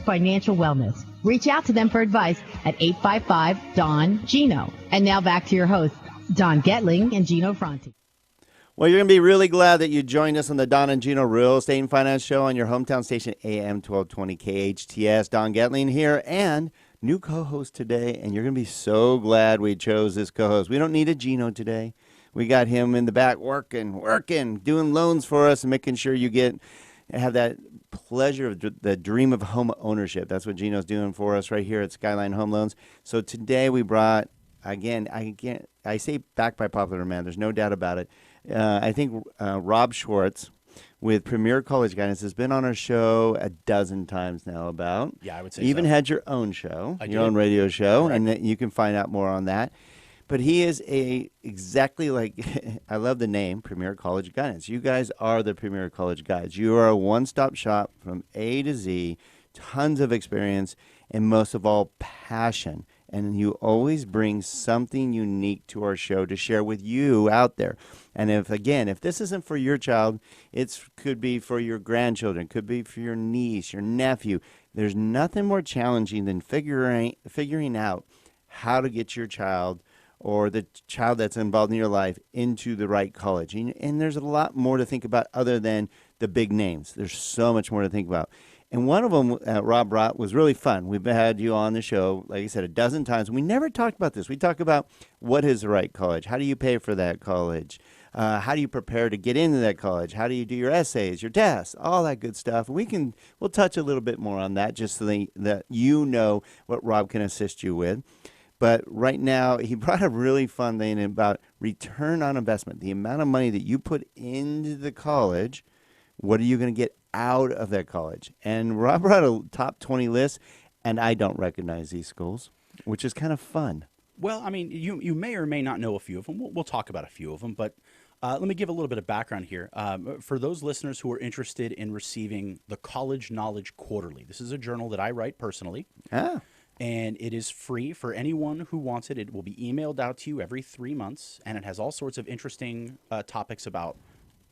Financial Wellness. Reach out to them for advice at 855-DON-GINO. And now back to your hosts, Don Getling and Gino Franti. Well, you're going to be really glad that you joined us on the Don and Gino Real Estate and Finance Show on your hometown station, AM 1220 KHTS. Don Getling here, and new co-host today, and you're going to be so glad we chose this co-host. We don't need a Gino today. We got him in the back working, doing loans for us and making sure you have that pleasure of the dream of home ownership. That's what Gino's doing for us right here at Skyline Home Loans. So today we brought, again, I say back by popular demand. There's no doubt about it. I think Rob SCHWARTZ with Premier College Guidance has been on our show a dozen times now about. Yeah, I would say even so. had your own show, own radio show, Correct. and you can find out more on that. But he is exactly like, I love the name, Premier College Guidance. You guys are the Premier College Guides. You are a one-stop shop from A to Z, tons of experience, and most of all, passion. And you always bring something unique to our show to share with you out there. And if this isn't for your child, it could be for your grandchildren, could be for your niece, your nephew. There's nothing more challenging than figuring out how to get your child or the child that's involved in your life into the right college. And there's a lot more to think about other than the big names. There's so much more to think about. And one of them, Rob brought, was really fun. We've had you on the show, like I said, a dozen times. We never talked about this. We talk about what is the right college? How do you pay for that college? How do you prepare to get into that college? How do you do your essays, your tests, all that good stuff? We'll touch a little bit more on that just so that you know what Rob can assist you with. But right now, he brought a really fun thing about return on investment, the amount of money that you put into the college. What are you going to get out of that college? And Rob brought a top 20 list, and I don't recognize these schools, which is kind of fun. Well, I mean, you may or may not know a few of them. We'll talk about a few of them, but let me give a little bit of background here. For those listeners who are interested in receiving the College Knowledge Quarterly, this is a journal that I write personally. And it is free for anyone who wants it. It will be emailed out to you every 3 months, and it has all sorts of interesting topics about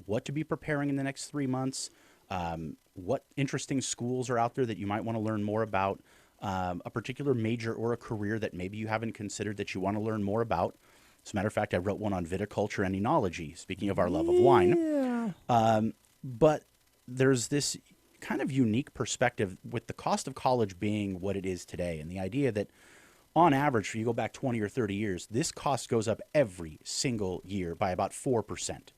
what to be preparing in the next 3 months, what interesting schools are out there that you might want to learn more about, a particular major or a career that maybe you haven't considered that you want to learn more about. As a matter of fact, I wrote one on viticulture and enology, speaking of our love of wine. But there's this kind of unique perspective with the cost of college being what it is today, and the idea that on average, if you go back 20 or 30 years, this cost goes up every single year by about 4%.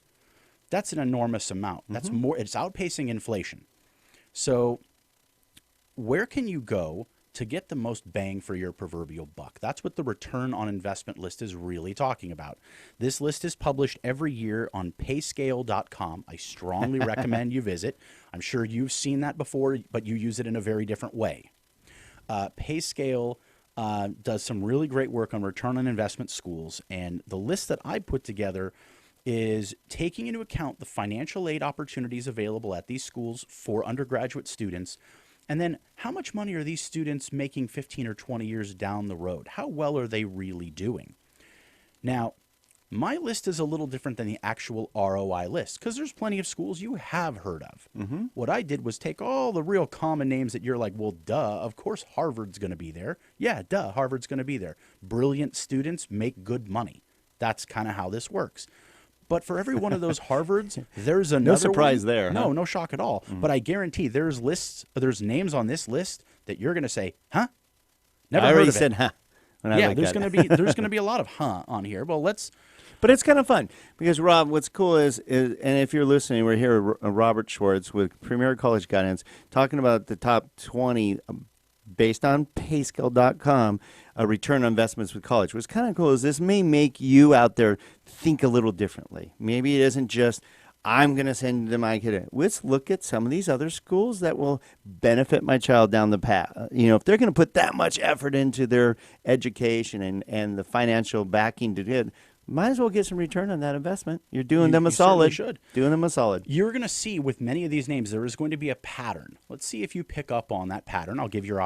That's an enormous amount. That's more. It's outpacing inflation. So where can you go to get the most bang for your proverbial buck? That's what the return on investment list is really talking about. This list is published every year on payscale.com. I strongly recommend you visit. I'm sure you've seen that before, but you use it in a very different way. Payscale does some really great work on return on investment schools, and the list that I put together is taking into account the financial aid opportunities available at these schools for undergraduate students. And then how much money are these students making 15 or 20 years down the road? How well are they really doing? Now, my list is a little different than the actual ROI list because there's plenty of schools you have heard of. What I did was take all the real common names that you're like, well, duh, of course Harvard's going to be there. Yeah, duh, Harvard's going to be there. Brilliant students make good money. That's kind of how this works. But for every one of those Harvards, there's another No surprise one. there. No, no shock at all. But I guarantee there's names on this list that you're going to say, huh? Never I heard already of it. said, huh. Yeah, there's going to be a lot of huh on here. Well, But it's kind of fun because, Rob, what's cool is, and if you're listening, we're here with Robert SCHWARTZ with Premier College Guidance talking about the top 20 based on payscale.com, return on investments with college. What's kind of cool is this may make you out there think a little differently. Maybe it isn't just, I'm going to send my kid. Let's look at some of these other schools that will benefit my child down the path. If they're going to put that much effort into their education and the financial backing to it, might as well get some return on that investment. You're doing them a solid. Should. Doing them a solid. You're going to see with many of these names, there is going to be a pattern. Let's see if you pick up on that pattern. I'll give your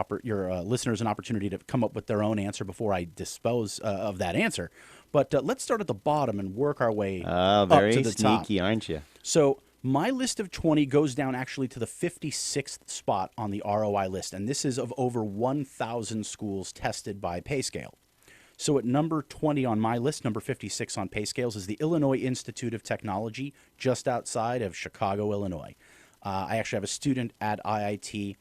listeners an opportunity to come up with their own answer before I dispose of that answer. But let's start at the bottom and work our way up to the top. Very sneaky, aren't you? So My list of 20 goes down actually to the 56th spot on the ROI list, and this is of over 1,000 schools tested by PayScale. So at number 20 on my list, number 56 on PayScales, is the Illinois Institute of Technology, just outside of Chicago, Illinois. I actually have a student at IIT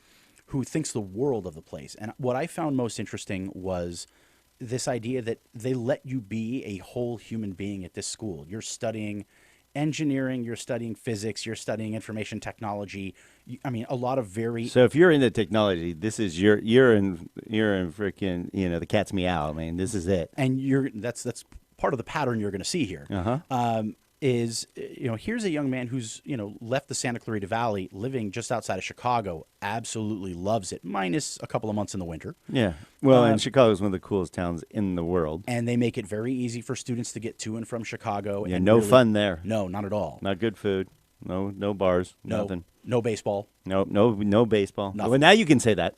who thinks the world of the place. And what I found most interesting was this idea that they let you be a whole human being at this school. You're studying engineering, you're studying physics, you're studying information technology. I mean, a lot of very... So if you're into technology, this is you're in freaking, the cat's meow. I mean, this is it. And that's part of the pattern you're going to see here. Here's a young man who's, left the Santa Clarita Valley, living just outside of Chicago, absolutely loves it, minus a couple of months in the winter. Yeah. Well, and Chicago is one of the coolest towns in the world. And they make it very easy for students to get to and from Chicago. Yeah, and no really, fun there. No, not at all. Not good food. No bars. Nothing. No baseball. No baseball. Nothing. Well, now you can say that.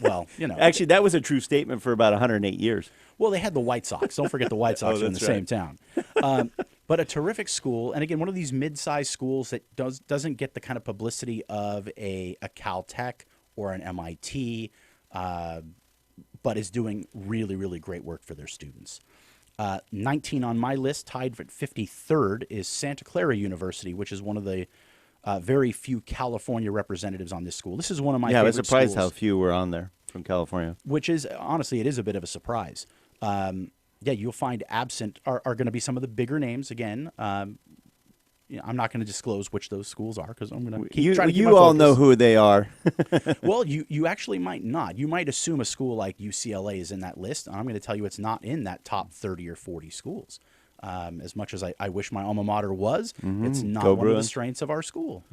Well, Actually, that was a true statement for about 108 years. Well, they had the White Sox. Don't forget the White Sox are in the same town. But a terrific school, and again, one of these mid-sized schools that doesn't get the kind of publicity of a Caltech or an MIT, but is doing really, really great work for their students. 19 on my list, tied for 53rd, is Santa Clara University, which is one of the very few California representatives on this school. This is one of my favorite I was surprised schools, how few were on there from California. which is, honestly, it is a bit of a surprise. You'll find absent are going to be some of the bigger names again. I'm not going to disclose which those schools are because I'm going to keep trying to keep my You all focus. know who they are. Well, you actually might not. You might assume a school like UCLA is in that list. I'm going to tell you it's not in that top 30 or 40 schools. As much as I wish my alma mater was, it's not Go one of the Bruins. strengths of our school.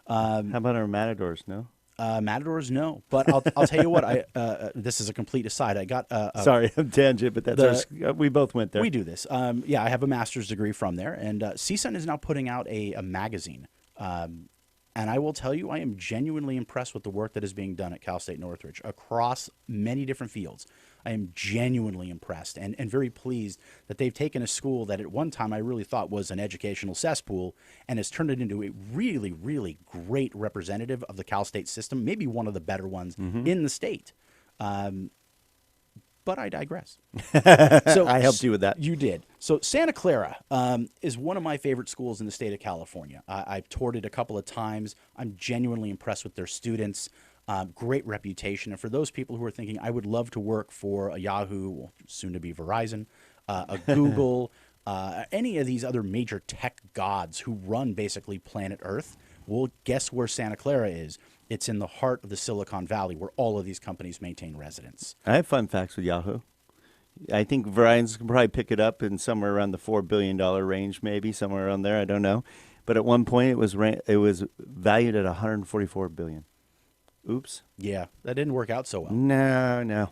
How about our Matadors? No. Matadors, no. But I'll tell you what. This is a complete aside. I got Sorry, I'm tangent, but that's we both went there. We do this. I have a master's degree from there, and CSUN is now putting out a magazine. And I will tell you, I am genuinely impressed with the work that is being done at Cal State Northridge across many different fields. I am genuinely impressed and very pleased that they've taken a school that at one time I really thought was an educational cesspool and has turned it into a really, really great representative of the Cal State system, maybe one of the better ones in the state. But I digress. So I helped you with that. You did. So Santa Clara is one of my favorite schools in the state of California. I've toured it a couple of times. I'm genuinely impressed with their students. Great reputation. And for those people who are thinking, I would love to work for a Yahoo, soon to be Verizon, a Google, any of these other major tech gods who run basically planet Earth, well, guess where Santa Clara is? It's in the heart of the Silicon Valley where all of these companies maintain residence. I have fun facts with Yahoo. I think Verizon can probably pick it up in somewhere around the $4 billion range, maybe somewhere around there. I don't know. But at one point, it was valued at $144 billion. Oops. Yeah, that didn't work out so well. No.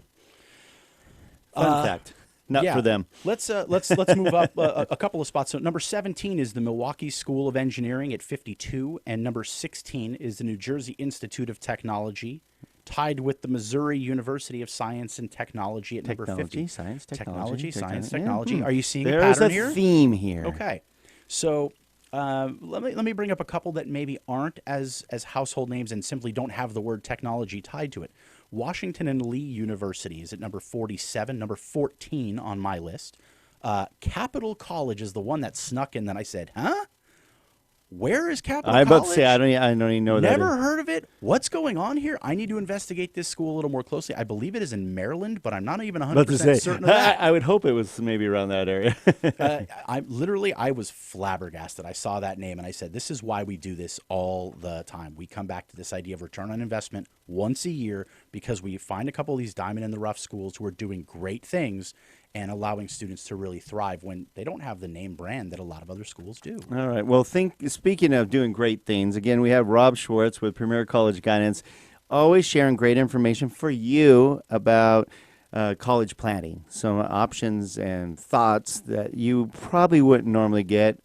Fun fact. Not for them. Let's move up a couple of spots. So number 17 is the Milwaukee School of Engineering at 52, and number 16 is the New Jersey Institute of Technology, tied with the Missouri University of Science and Technology at number 50. Science, Technology. Yeah. Are you seeing a There's pattern a here? theme here. Okay, so let me bring up a couple that maybe aren't as household names and simply don't have the word technology tied to it. Washington and Lee University is at number 47, number 14 on my list. Capital College is the one that snuck in that I said, huh? Where is Capital College? I'm about to say, I don't even know that. Never heard of it. What's going on here? I need to investigate this school a little more closely. I believe it is in Maryland, but I'm not even 100% certain of that. I would hope it was maybe around that area. I was flabbergasted. I saw that name and I said, this is why we do this all the time. We come back to this idea of return on investment once a year because we find a couple of these diamond in the rough schools who are doing great things and allowing students to really thrive when they don't have the name brand that a lot of other schools do. All right. Well, speaking of doing great things, again, we have Rob SCHWARTZ with Premier College Guidance, always sharing great information for you about college planning, some options and thoughts that you probably wouldn't normally get.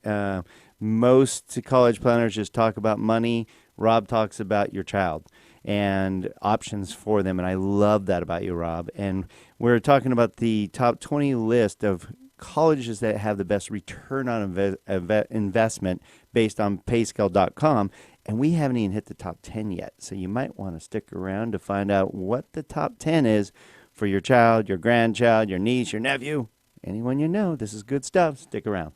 Most college planners just talk about money. Rob talks about your child and options for them, and I love that about you, Rob. And we're talking about the top 20 list of colleges that have the best return on investment based on payscale.com. And we haven't even hit the top 10 yet. So you might want to stick around to find out what the top 10 is for your child, your grandchild, your niece, your nephew, anyone you know. This is good stuff. Stick around.